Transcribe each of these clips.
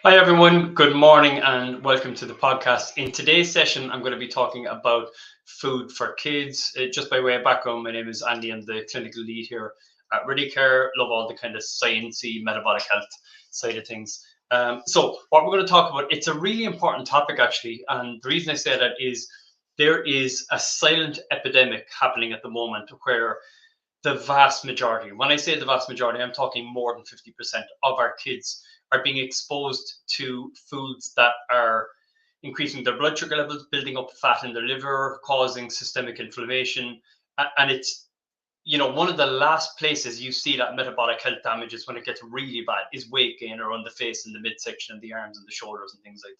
Hi, everyone. Good morning and welcome to the podcast. In today's session, I'm going to be talking about food for kids. Just by way of background, my name is Andy. I'm the clinical lead here at ReadyCare. Love all the kind of sciencey metabolic health side of things. So, what we're going to talk about, it's a really important topic, actually. And the reason I say that is there is a silent epidemic happening at the moment where the vast majority, when I say the vast majority, I'm talking more than 50% of our kids are being exposed to foods that are increasing their blood sugar levels, building up fat in their liver, causing systemic inflammation. And it's, one of the last places you see that metabolic health damage is when it gets really bad, is weight gain around the face and the midsection and the arms and the shoulders and things like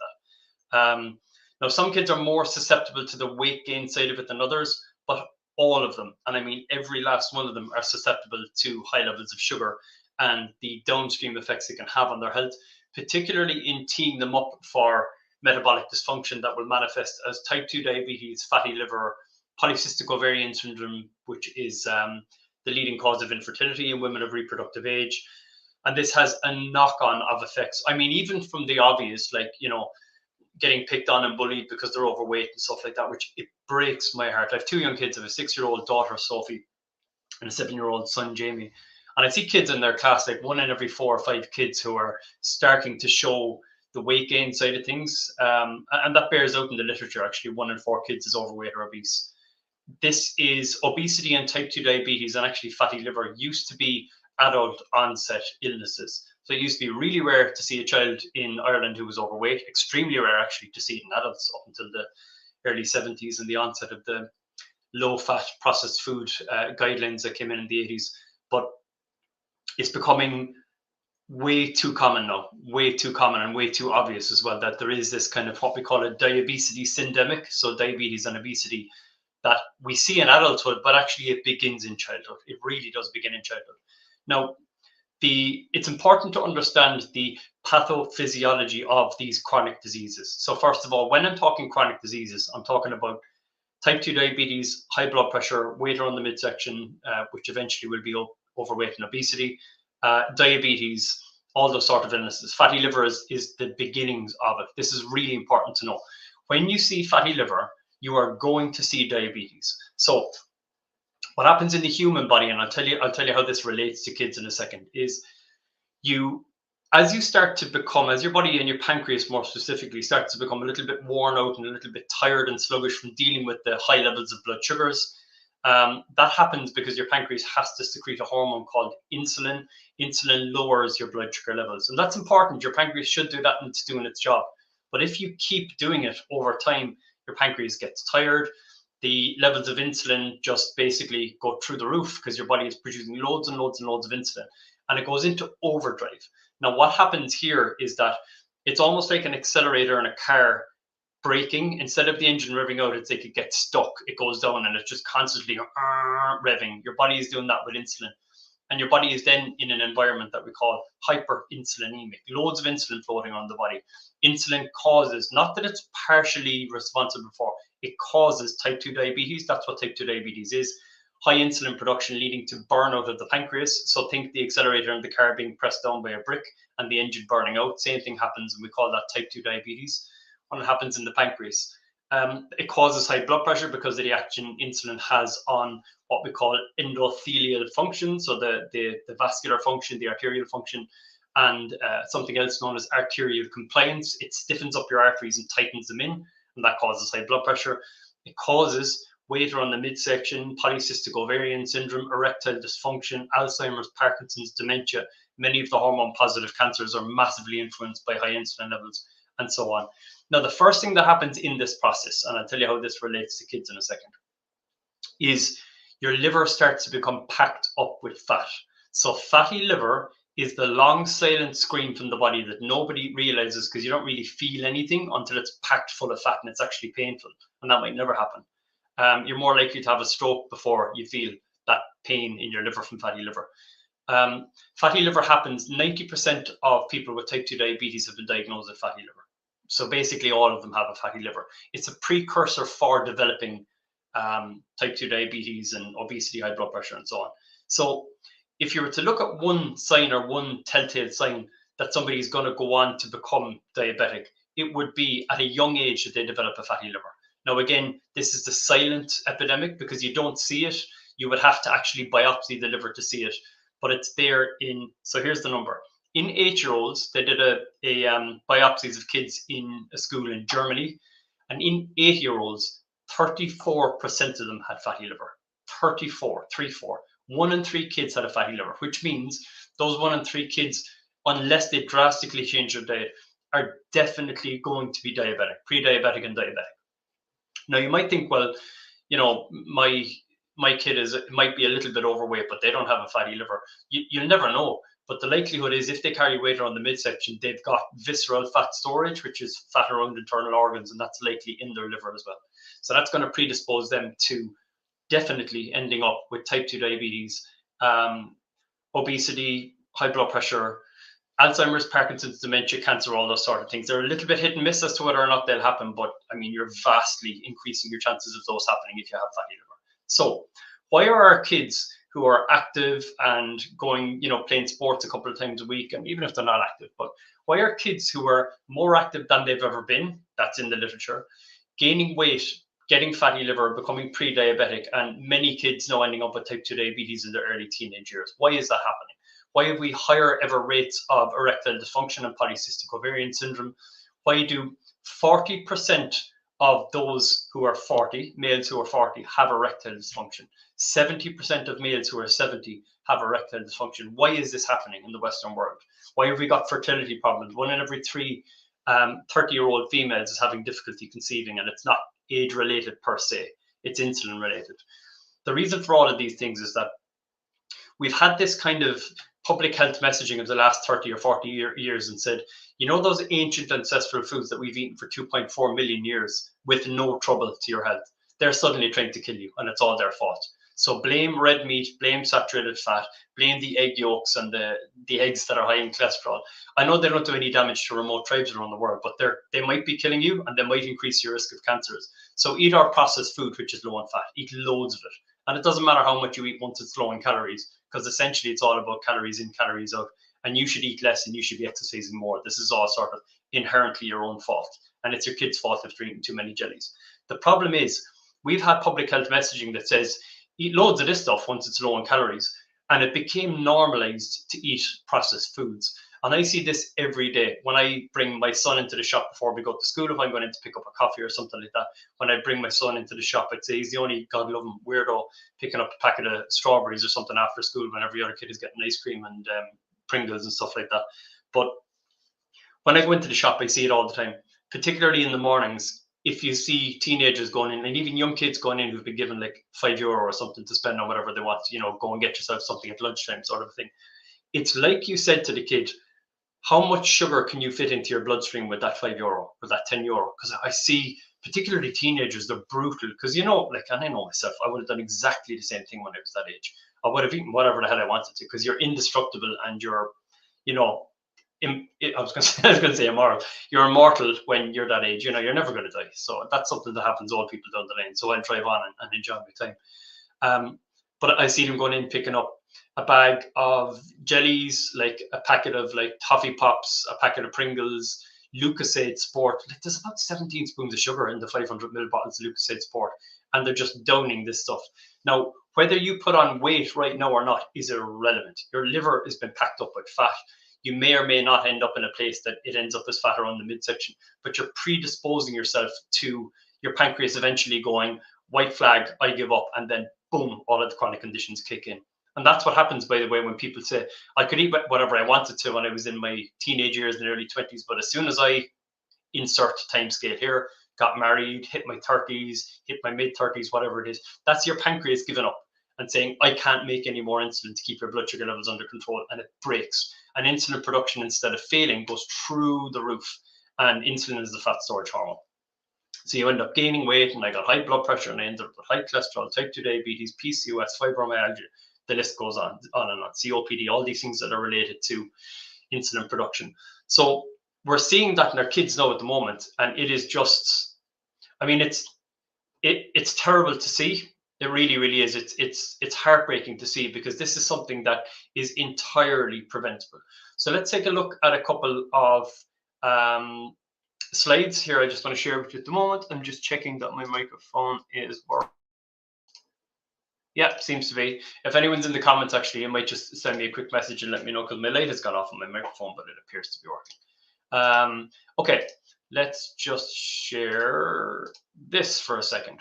that. Now, some kids are more susceptible to the weight gain side of it than others, but all of them, and I mean every last one of them, are susceptible to high levels of sugar and the downstream effects it can have on their health, particularly in teeing them up for metabolic dysfunction that will manifest as type 2 diabetes, fatty liver, polycystic ovarian syndrome, which is the leading cause of infertility in women of reproductive age. And this has a knock on of effects. I mean, even from the obvious, like, getting picked on and bullied because they're overweight and stuff like that, which it breaks my heart. I have two young kids. I have a 6-year-old daughter, Sophie, and a 7-year-old son, Jamie. And I see kids in their class, like one in every 4 or 5 kids, who are starting to show the weight gain side of things. And that bears out in the literature, actually. 1 in 4 kids is overweight or obese. This is obesity and type 2 diabetes, and actually fatty liver used to be adult onset illnesses. So it used to be really rare to see a child in Ireland who was overweight, extremely rare actually to see it in adults up until the early 70s and the onset of the low fat processed food guidelines that came in the 80s. But it's becoming way too common now, way too common and way too obvious as well, that there is this kind of what we call a diabetes syndemic. So diabetes and obesity that we see in adulthood, but actually it begins in childhood. It really does begin in childhood. Now, it's important to understand the pathophysiology of these chronic diseases. So first of all, when I'm talking chronic diseases, I'm talking about type 2 diabetes, high blood pressure, weight around the midsection, which eventually will be overweight and obesity, diabetes, all those sort of illnesses. Fatty liver is the beginnings of it. This is really important to know. When you see fatty liver, you are going to see diabetes. So what happens in the human body, and I'll tell you how this relates to kids in a second, is as you start to become, as your body and your pancreas more specifically starts to become a little bit worn out and a little bit tired and sluggish from dealing with the high levels of blood sugars, that happens because your pancreas has to secrete a hormone called insulin. Insulin lowers your blood sugar levels, and that's important. Your pancreas should do that, and it's doing its job. But if you keep doing it over time, your pancreas gets tired. The levels of insulin just basically go through the roof because your body is producing loads and loads and loads of insulin, and it goes into overdrive. Now, what happens here is that it's almost like an accelerator in a car braking. Instead of the engine revving out, it's like it gets stuck. It goes down and it's just constantly revving. Your body is doing that with insulin. And your body is then in an environment that we call hyperinsulinemic, loads of insulin floating on the body. Insulin causes, not that it's partially responsible for, it causes type 2 diabetes. That's what type 2 diabetes is. High insulin production leading to burnout of the pancreas. So think the accelerator in the car being pressed down by a brick and the engine burning out. Same thing happens, and we call that type 2 diabetes when it happens in the pancreas. It causes high blood pressure because of the action insulin has on what we call endothelial function, so the vascular function, the arterial function, and something else known as arterial compliance. It stiffens up your arteries and tightens them in, and that causes high blood pressure. It causes weight around the midsection, polycystic ovarian syndrome, erectile dysfunction, Alzheimer's, Parkinson's, dementia. Many of the hormone-positive cancers are massively influenced by high insulin levels, and so on. Now, the first thing that happens in this process, and I'll tell you how this relates to kids in a second, is your liver starts to become packed up with fat. So fatty liver is the long silent scream from the body that nobody realizes because you don't really feel anything until it's packed full of fat and it's actually painful. And that might never happen. You're more likely to have a stroke before you feel that pain in your liver from fatty liver. Fatty liver happens, 90% of people with type 2 diabetes have been diagnosed with fatty liver. So basically all of them have a fatty liver. It's a precursor for developing type 2 diabetes and obesity, high blood pressure, and so on. So if you were to look at one sign or one telltale sign that somebody is going to go on to become diabetic, it would be at a young age that they develop a fatty liver. Now, again, this is the silent epidemic because you don't see it. You would have to actually biopsy the liver to see it, but it's there in. So here's the number. In 8-year-olds, they did a biopsies of kids in a school in Germany, and in 8-year-olds, 34% of them had fatty liver. 34, 3-4. 1 in 3 kids had a fatty liver, which means those 1 in 3 kids, unless they drastically change their diet, are definitely going to be diabetic, pre-diabetic and diabetic. Now you might think, well, my kid might be a little bit overweight, but they don't have a fatty liver. You'll never know. But the likelihood is if they carry weight around the midsection, they've got visceral fat storage, which is fat around internal organs, and that's likely in their liver as well. So that's going to predispose them to definitely ending up with type 2 diabetes, obesity, high blood pressure, Alzheimer's, Parkinson's, dementia, cancer, all those sort of things. They're a little bit hit and miss as to whether or not they'll happen, but I mean, you're vastly increasing your chances of those happening if you have fatty liver. So why are our kids who are active and going, playing sports a couple of times a week, and even if they're not active, but why are kids who are more active than they've ever been, that's in the literature, gaining weight, getting fatty liver, becoming pre-diabetic, and many kids now ending up with type 2 diabetes in their early teenage years? Why is that happening? Why have we higher ever rates of erectile dysfunction and polycystic ovarian syndrome? Why do 40% of those who are 40, males who are 40, have erectile dysfunction? 70% of males who are 70 have erectile dysfunction. Why is this happening in the Western world? Why have we got fertility problems? 1 in every 3 30-year-old females is having difficulty conceiving, and it's not age-related per se. It's insulin-related. The reason for all of these things is that we've had this kind of public health messaging of the last 30 or 40 years and said, those ancient ancestral foods that we've eaten for 2.4 million years with no trouble to your health, they're suddenly trying to kill you, and it's all their fault. So blame red meat, blame saturated fat, blame the egg yolks and the eggs that are high in cholesterol. I know they don't do any damage to remote tribes around the world, but they might be killing you, and they might increase your risk of cancers. So eat our processed food, which is low in fat. Eat loads of it. And it doesn't matter how much you eat once it's low in calories, because essentially it's all about calories in, calories out. And you should eat less and you should be exercising more. This is all sort of inherently your own fault. And it's your kid's fault if they're eating too many jellies. The problem is we've had public health messaging that says, eat loads of this stuff once it's low in calories. And it became normalized to eat processed foods. And I see this every day. When I bring my son into the shop before we go to school, if I'm going in to pick up a coffee or something like that, when I bring my son into the shop, I'd say he's the only God-loving weirdo picking up a packet of strawberries or something after school when every other kid is getting ice cream and Pringles and stuff like that. But when I go into the shop, I see it all the time, particularly in the mornings. If you see teenagers going in, and even young kids going in who've been given like €5 or something to spend on whatever they want, go and get yourself something at lunchtime sort of thing. It's like you said to the kid, how much sugar can you fit into your bloodstream with that €5, with that €10? Because I see, particularly teenagers, they're brutal. Because, and I know myself, I would have done exactly the same thing when I was that age. I would have eaten whatever the hell I wanted to, because you're indestructible and you're, I was going to say immoral. You're immortal when you're that age. You're never going to die. So that's something that happens to old people down the lane. So I'll drive on and enjoy my time. But I see them going in, picking up a bag of jellies, like a packet of like toffee pops, a packet of Pringles, Lucozade Sport. Like there's about 17 spoons of sugar in the 500ml bottles of Lucozade Sport, and they're just downing this stuff. Now, whether you put on weight right now or not is irrelevant. Your liver has been packed up with fat. You may or may not end up in a place that it ends up as fat around the midsection, but you're predisposing yourself to your pancreas eventually going, white flag, I give up, and then boom, all of the chronic conditions kick in. And that's what happens, by the way, when people say, I could eat whatever I wanted to when I was in my teenage years and early 20s, but as soon as I insert time scale here, got married, hit my 30s, hit my mid 30s, whatever it is, that's your pancreas giving up and saying, I can't make any more insulin to keep your blood sugar levels under control, and it breaks. And insulin production, instead of failing, goes through the roof. And insulin is the fat storage hormone. So you end up gaining weight, and I got high blood pressure, and I ended up with high cholesterol, type 2 diabetes, PCOS, fibromyalgia. The list goes on and on. COPD, all these things that are related to insulin production. So we're seeing that in our kids now at the moment, and it is just, it's terrible to see. It really, really is. It's heartbreaking to see, because this is something that is entirely preventable. So let's take a look at a couple of slides here. I just want to share with you at the moment. I'm just checking that my microphone is working. Yeah, seems to be. If anyone's in the comments, actually, you might just send me a quick message and let me know, because my light has gone off on my microphone, but it appears to be working. Okay, let's just share this for a second.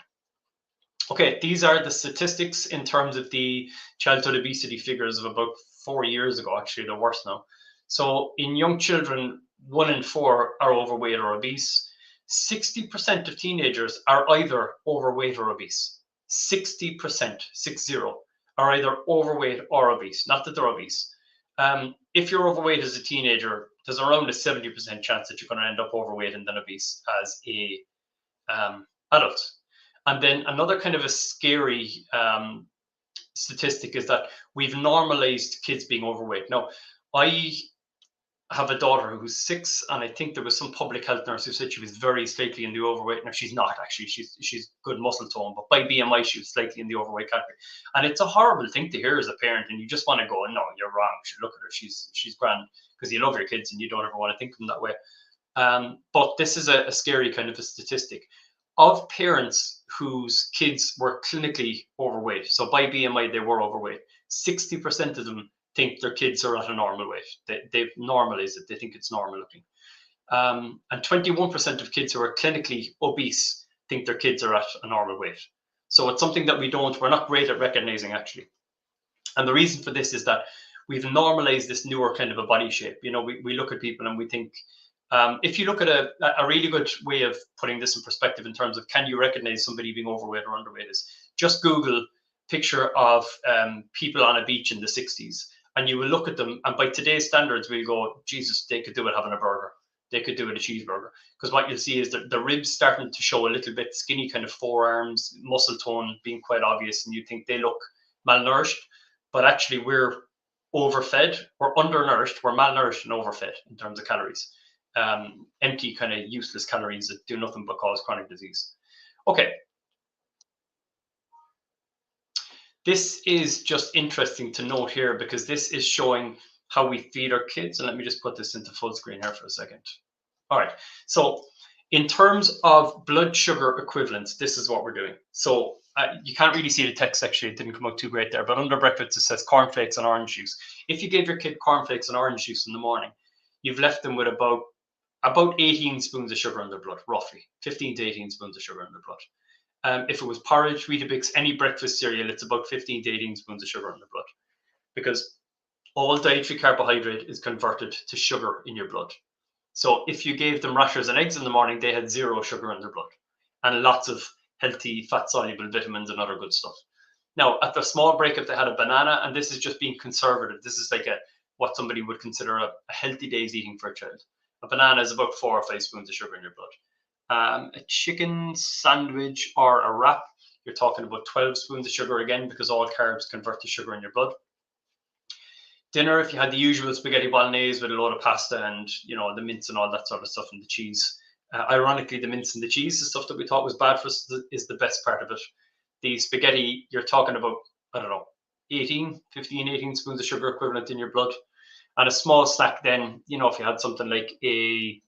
Okay, these are the statistics in terms of the childhood obesity figures of about 4 years ago. Actually, they're worse now. So in young children, 1 in 4 are overweight or obese. 60% of teenagers are either overweight or obese. 60%, 60, are either overweight or obese. Not that they're obese. If you're overweight as a teenager, there's around a 70% chance that you're going to end up overweight and then obese as a adult. And then another kind of a scary statistic is that we've normalized kids being overweight. Now, I have a daughter who's 6, and I think there was some public health nurse who said she was very slightly in the overweight. Now, she's not actually. She's good muscle tone, but by BMI, she was slightly in the overweight category. And it's a horrible thing to hear as a parent, and you just want to go, no, you're wrong. You should look at her. She's grand, because you love your kids and you don't ever want to think of them that way. But this is a scary kind of a statistic. Of parents whose kids were clinically overweight, so by BMI they were overweight, 60% of them think their kids are at a normal weight. They've normalized it. They think it's normal looking. And 21% of kids who are clinically obese think their kids are at a normal weight. So it's something that we're not great at recognizing, actually. And the reason for this is that we've normalized this newer kind of a body shape. You know, we look at people and we think, if you look at a really good way of putting this in perspective in terms of can you recognize somebody being overweight or underweight is just Google picture of people on a beach in the 60s, and you will look at them, and by today's standards we'll go, Jesus, they could do it having a burger, they could do it a cheeseburger, because what you'll see is that the ribs starting to show a little bit skinny, kind of forearms, muscle tone being quite obvious, and you think they look malnourished, but actually we're overfed, we're undernourished, we're malnourished and overfed in terms of calories. Empty, kind of useless calories that do nothing but cause chronic disease. Okay. This is just interesting to note here, because this is showing how we feed our kids. And let me just put this into full screen here for a second. All right. So in terms of blood sugar equivalents, this is what we're doing. So you can't really see the text, actually. It didn't come out too great there. But under breakfast, it says cornflakes and orange juice. If you gave your kid cornflakes and orange juice in the morning, you've left them with about 18 spoons of sugar in their blood, roughly 15 to 18 spoons of sugar in their blood. If it was porridge, Weetabix, any breakfast cereal, it's about 15 to 18 spoons of sugar in their blood, because all dietary carbohydrate is converted to sugar in your blood. So if you gave them rashers and eggs in the morning, they had 0 sugar in their blood and lots of healthy fat-soluble vitamins and other good stuff. Now, at the small break, if they had a banana, and this is just being conservative, this is like what somebody would consider a healthy day's eating for a child. A banana is about 4 or 5 spoons of sugar in your blood. A chicken sandwich or a wrap, you're talking about 12 spoons of sugar again, because all carbs convert to sugar in your blood. Dinner, if you had the usual spaghetti bolognese with a load of pasta and, you know, the mince and all that sort of stuff and the cheese. Ironically, the mince and the cheese, the stuff that we thought was bad for us, is the best part of it. The spaghetti, you're talking about, I don't know, 15, 18 spoons of sugar equivalent in your blood. And a small snack then, you know, if you had something like a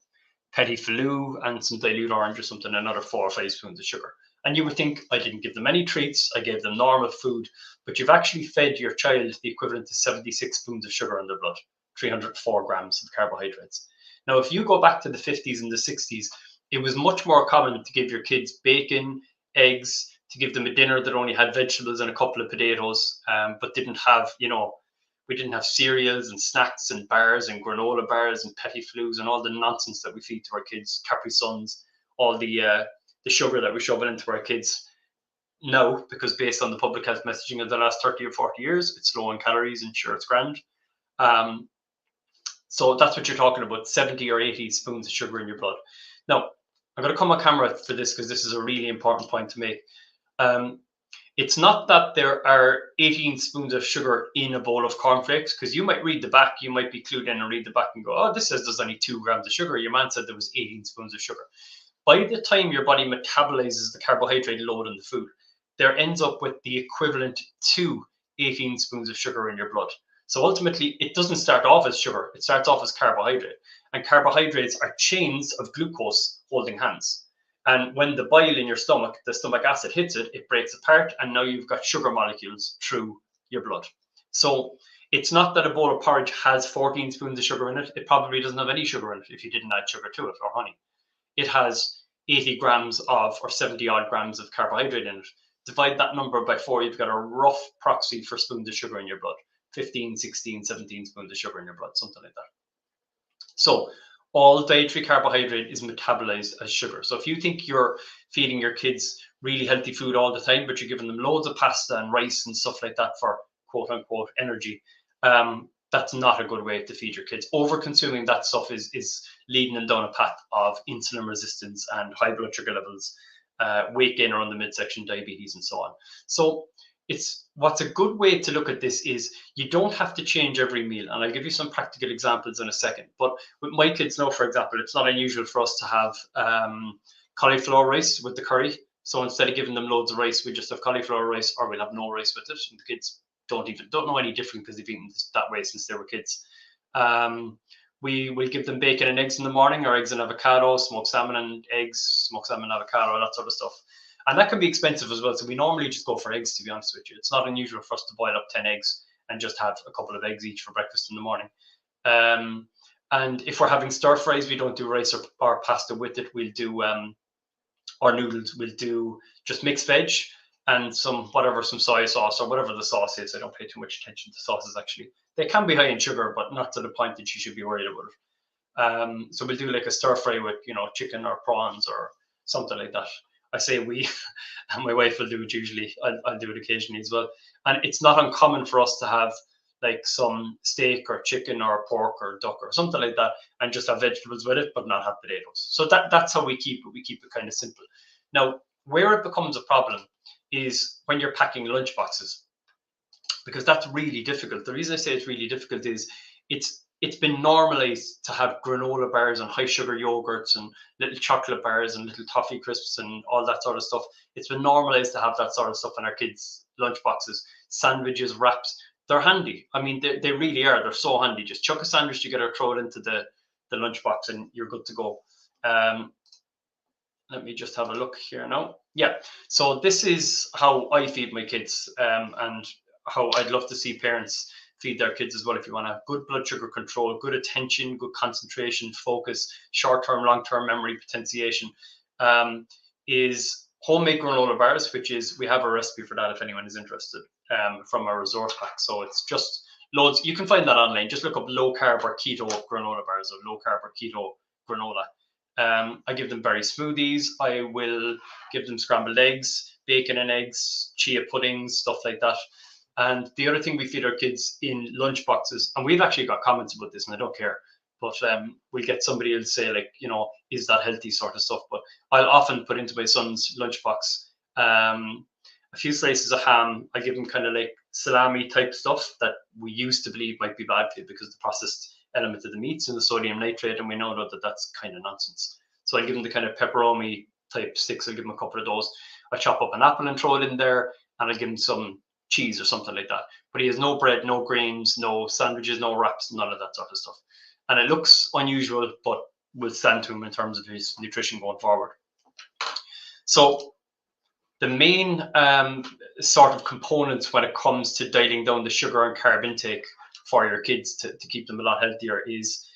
petit filou and some dilute orange or something, another 4 or 5 spoons of sugar. And you would think, I didn't give them any treats, I gave them normal food, but you've actually fed your child the equivalent to 76 spoons of sugar in their blood, 304 grams of carbohydrates. Now, if you go back to the 50s and the 60s, it was much more common to give your kids bacon, eggs, to give them a dinner that only had vegetables and a couple of potatoes, but didn't have, you know, we didn't have cereals and snacks and bars and granola bars and petit flus and all the nonsense that we feed to our kids, Capri Suns, all the sugar that we shove into our kids now, because based on the public health messaging of the last 30 or 40 years, it's low in calories and sure, it's grand. So that's what you're talking about, 70 or 80 spoons of sugar in your blood. Now, I'm going to come on camera for this because this is a really important point to make. It's not that there are 18 spoons of sugar in a bowl of cornflakes, because you might read the back, you might be clued in and read the back and go, oh, this says there's only 2 grams of sugar. Your man said there was 18 spoons of sugar. By the time your body metabolizes the carbohydrate load in the food, there ends up with the equivalent to 18 spoons of sugar in your blood. So ultimately, it doesn't start off as sugar, it starts off as carbohydrate. And carbohydrates are chains of glucose holding hands. And when the bile in your stomach, the stomach acid hits it, it breaks apart, and now you've got sugar molecules through your blood. So it's not that a bowl of porridge has 14 spoons of sugar in it. It probably doesn't have any sugar in it if you didn't add sugar to it or honey. It has 80 grams of, or 70 odd grams of carbohydrate in it. Divide that number by 4, you've got a rough proxy for spoons of sugar in your blood. 15, 16, 17 spoons of sugar in your blood, something like that. So all dietary carbohydrate is metabolized as sugar. So if you think you're feeding your kids really healthy food all the time, but you're giving them loads of pasta and rice and stuff like that for quote unquote energy, that's not a good way to feed your kids. Over consuming that stuff is leading them down a path of insulin resistance and high blood sugar levels, weight gain around the midsection, diabetes, and so on. So what's a good way to look at this is you don't have to change every meal. And I'll give you some practical examples in a second. But with my kids now, for example, it's not unusual for us to have cauliflower rice with the curry. So instead of giving them loads of rice, we just have cauliflower rice, or we'll have no rice with it. And the kids don't know any different because they've eaten that way since they were kids. We will give them bacon and eggs in the morning, or eggs and avocado, smoked salmon and eggs, smoked salmon and avocado, that sort of stuff. And that can be expensive as well. So we normally just go for eggs, to be honest with you. It's not unusual for us to boil up 10 eggs and just have a couple of eggs each for breakfast in the morning. And if we're having stir fries, we don't do rice or pasta with it. We'll do, or noodles, we'll do just mixed veg and some soy sauce or whatever the sauce is. I don't pay too much attention to sauces, actually. They can be high in sugar, but not to the point that you should be worried about it. So we'll do like a stir fry with, chicken or prawns or something like that. I say we, and my wife will do it usually. I'll do it occasionally as well. And it's not uncommon for us to have like some steak or chicken or pork or duck or something like that, and just have vegetables with it, but not have potatoes. So that's how we keep it. We keep it kind of simple. Now, where it becomes a problem is when you're packing lunch boxes, because that's really difficult. The reason I say it's really difficult is it's been normalized to have granola bars and high sugar yogurts and little chocolate bars and little toffee crisps and all that sort of stuff. It's been normalized to have that sort of stuff in our kids' lunch boxes. Sandwiches, wraps, they're handy. I mean, they really are. They're so handy. Just chuck a sandwich together, throw it into the lunchbox, and you're good to go. Let me just have a look here now. Yeah, so this is how I feed my kids, and how I'd love to see parents feed their kids as well. If you want to have good blood sugar control, good attention, good concentration, focus, short-term, long-term memory potentiation, is homemade granola bars, which is, we have a recipe for that if anyone is interested, from our resource pack. So it's just loads. You can find that online. Just look up low carb or keto granola bars, or low carb or keto granola. I give them berry smoothies. I will give them scrambled eggs, bacon and eggs, chia puddings, stuff like that. And the other thing we feed our kids in lunch boxes, and we've actually got comments about this, and I don't care, but we'll get somebody who'll say, like, is that healthy sort of stuff? But I'll often put into my son's lunchbox a few slices of ham. I give him kind of like salami type stuff that we used to believe might be bad for you because the processed element of the meats and the sodium nitrate, and we know that that's kind of nonsense. So I give him the kind of pepperoni type sticks. I'll give him a couple of those. I chop up an apple and throw it in there, and I give him some cheese or something like that. But he has no bread, no grains, no sandwiches, no wraps, none of that sort of stuff. And it looks unusual, but will stand to him in terms of his nutrition going forward. So the main sort of components when it comes to dialing down the sugar and carb intake for your kids to keep them a lot healthier is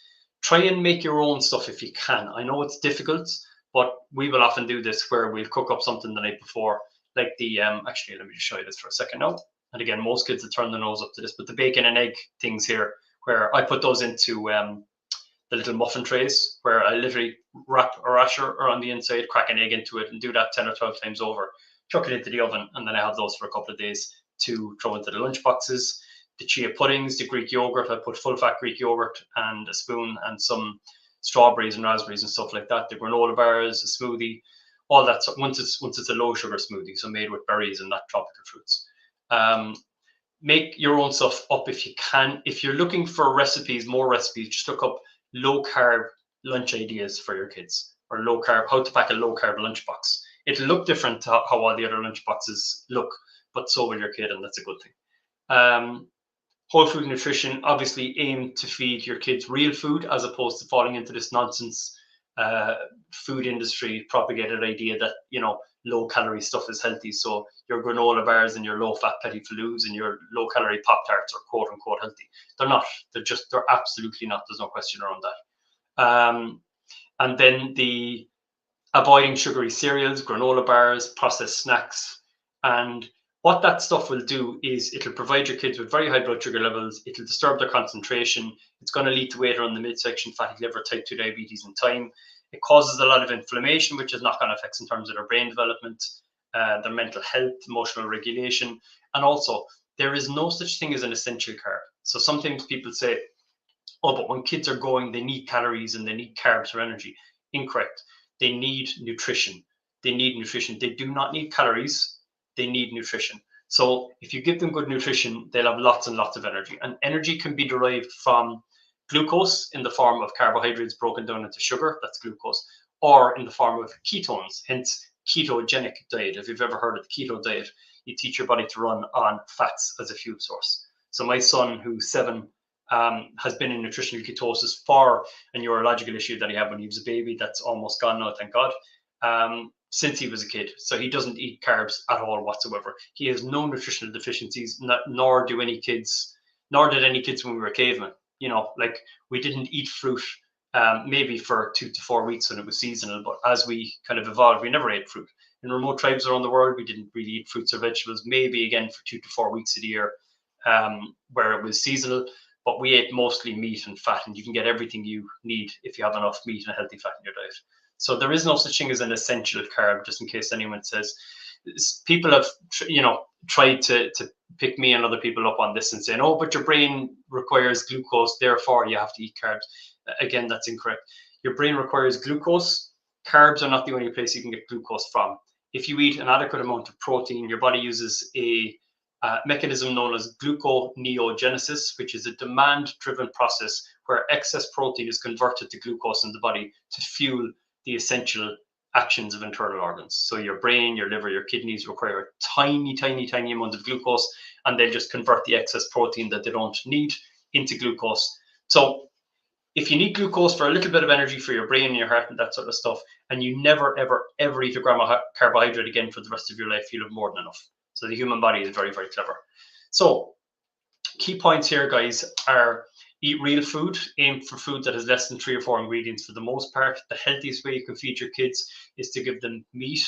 try and make your own stuff if you can. I know it's difficult, but we will often do this where we'll cook up something the night before, like the, actually, let me just show you this for a second now. And again, most kids will turn their nose up to this, but the bacon and egg things here, where I put those into the little muffin trays, where I literally wrap a rasher around the inside, crack an egg into it, and do that 10 or 12 times over, chuck it into the oven, and then I have those for a couple of days to throw into the lunch boxes. The chia puddings, the Greek yogurt, I put full fat Greek yogurt and a spoon and some strawberries and raspberries and stuff like that. The granola bars, a smoothie, all that. Once it's a low sugar smoothie, so made with berries and not tropical fruits. Make your own stuff up if you can. If you're looking for recipes, more recipes, just look up low carb lunch ideas for your kids, or low carb, how to pack a low carb lunchbox. It'll look different to how all the other lunch boxes look, but so will your kid, and that's a good thing. Whole food nutrition obviously aim to feed your kids real food as opposed to falling into this nonsense uh, food industry propagated idea that, low calorie stuff is healthy. So your granola bars and your low fat petit floues and your low calorie pop tarts are quote unquote healthy. They're not. They're absolutely not. There's no question around that. And then the avoiding sugary cereals, granola bars, processed snacks. And what that stuff will do is it'll provide your kids with very high blood sugar levels. It'll disturb their concentration. It's going to lead to weight around the midsection, fatty liver, type 2 diabetes in time. It causes a lot of inflammation, which has knock-on effects in terms of their brain development, their mental health, emotional regulation. And also, there is no such thing as an essential carb. So sometimes people say, oh, but when kids are growing, they need calories and they need carbs for energy. Incorrect. They need nutrition. They need nutrition. They do not need calories. They need nutrition. So if you give them good nutrition, they'll have lots and lots of energy. And energy can be derived from glucose in the form of carbohydrates broken down into sugar, that's glucose, or in the form of ketones, hence ketogenic diet. If you've ever heard of the keto diet, you teach your body to run on fats as a fuel source. So my son, who's 7, has been in nutritional ketosis for a neurological issue that he had when he was a baby. That's almost gone now, thank God, since he was a kid. So he doesn't eat carbs at all whatsoever. He has no nutritional deficiencies, nor did any kids when we were cavemen. Like we didn't eat fruit maybe for 2 to 4 weeks when it was seasonal, but as we kind of evolved, we never ate fruit. In remote tribes around the world, we didn't really eat fruits or vegetables, maybe again for 2 to 4 weeks of the year where it was seasonal. But we ate mostly meat and fat, and you can get everything you need if you have enough meat and healthy fat in your diet. So there is no such thing as an essential carb, just in case anyone says. People have, tried to pick me and other people up on this and saying, oh, but your brain requires glucose, therefore you have to eat carbs. Again, that's incorrect. Your brain requires glucose. Carbs are not the only place you can get glucose from. If you eat an adequate amount of protein, your body uses a mechanism known as gluconeogenesis, which is a demand-driven process where excess protein is converted to glucose in the body to fuel the essential actions of internal organs. So your brain, your liver, your kidneys require a tiny, tiny, tiny amount of glucose, and they'll just convert the excess protein that they don't need into glucose. So if you need glucose for a little bit of energy for your brain and your heart and that sort of stuff, and you never, ever, ever eat a gram of carbohydrate again for the rest of your life, you'll have more than enough. So the human body is very, very clever. So key points here, guys, are eat real food, aim for food that has less than 3 or 4 ingredients for the most part. The healthiest way you can feed your kids is to give them meat,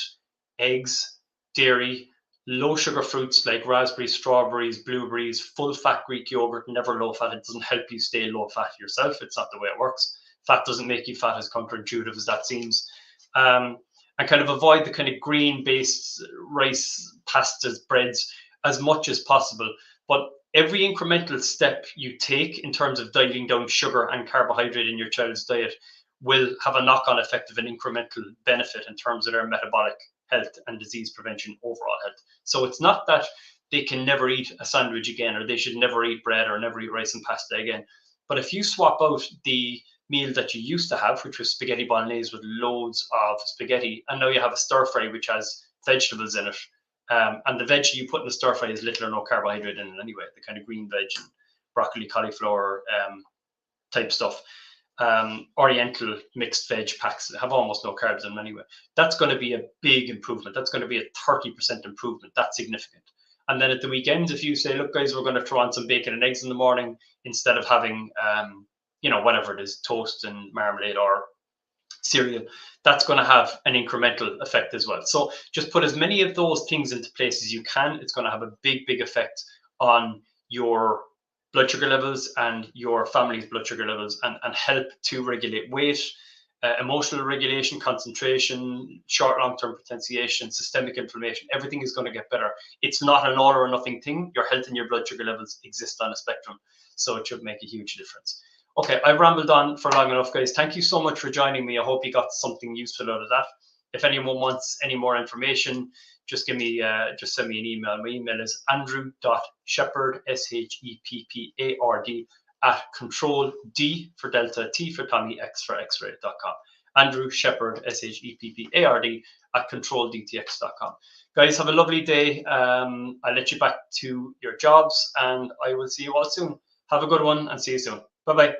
eggs, dairy, low sugar fruits like raspberries, strawberries, blueberries, full fat Greek yogurt, never low fat. It doesn't help you stay low fat yourself. It's not the way it works. Fat doesn't make you fat, as counterintuitive as that seems. And kind of avoid the kind of green-based rice, pastas, breads as much as possible. But every incremental step you take in terms of dialing down sugar and carbohydrate in your child's diet will have a knock-on effect of an incremental benefit in terms of their metabolic health and disease prevention, overall health. So it's not that they can never eat a sandwich again, or they should never eat bread or never eat rice and pasta again. But if you swap out the meal that you used to have, which was spaghetti bolognese with loads of spaghetti, and now you have a stir fry which has vegetables in it, and the veg you put in the stir fry is little or no carbohydrate in it anyway, the kind of green veg and broccoli, cauliflower type stuff. Oriental mixed veg packs have almost no carbs in them anyway. That's going to be a big improvement. That's going to be a 30% improvement. That's significant. And then at the weekends, if you say, look, guys, we're going to throw on some bacon and eggs in the morning instead of having, whatever it is, toast and marmalade or cereal, that's going to have an incremental effect as well. So just put as many of those things into place as you can. It's going to have a big, big effect on your blood sugar levels and your family's blood sugar levels, and help to regulate weight, emotional regulation, concentration, short long-term potentiation, systemic inflammation. Everything is going to get better. It's not an all or nothing thing. Your health and your blood sugar levels exist on a spectrum, so it should make a huge difference. Okay, I've rambled on for long enough, guys. Thank you so much for joining me. I hope you got something useful out of that. If anyone wants any more information, just send me an email. My email is andrew.shepherd, SHEPPARD, @control D for Delta, T for Tommy, X for X-ray.com. Andrew Shepherd, SHEPPARD, controldtx.com. Guys, have a lovely day. I'll let you back to your jobs, and I will see you all soon. Have a good one, and see you soon. Bye-bye.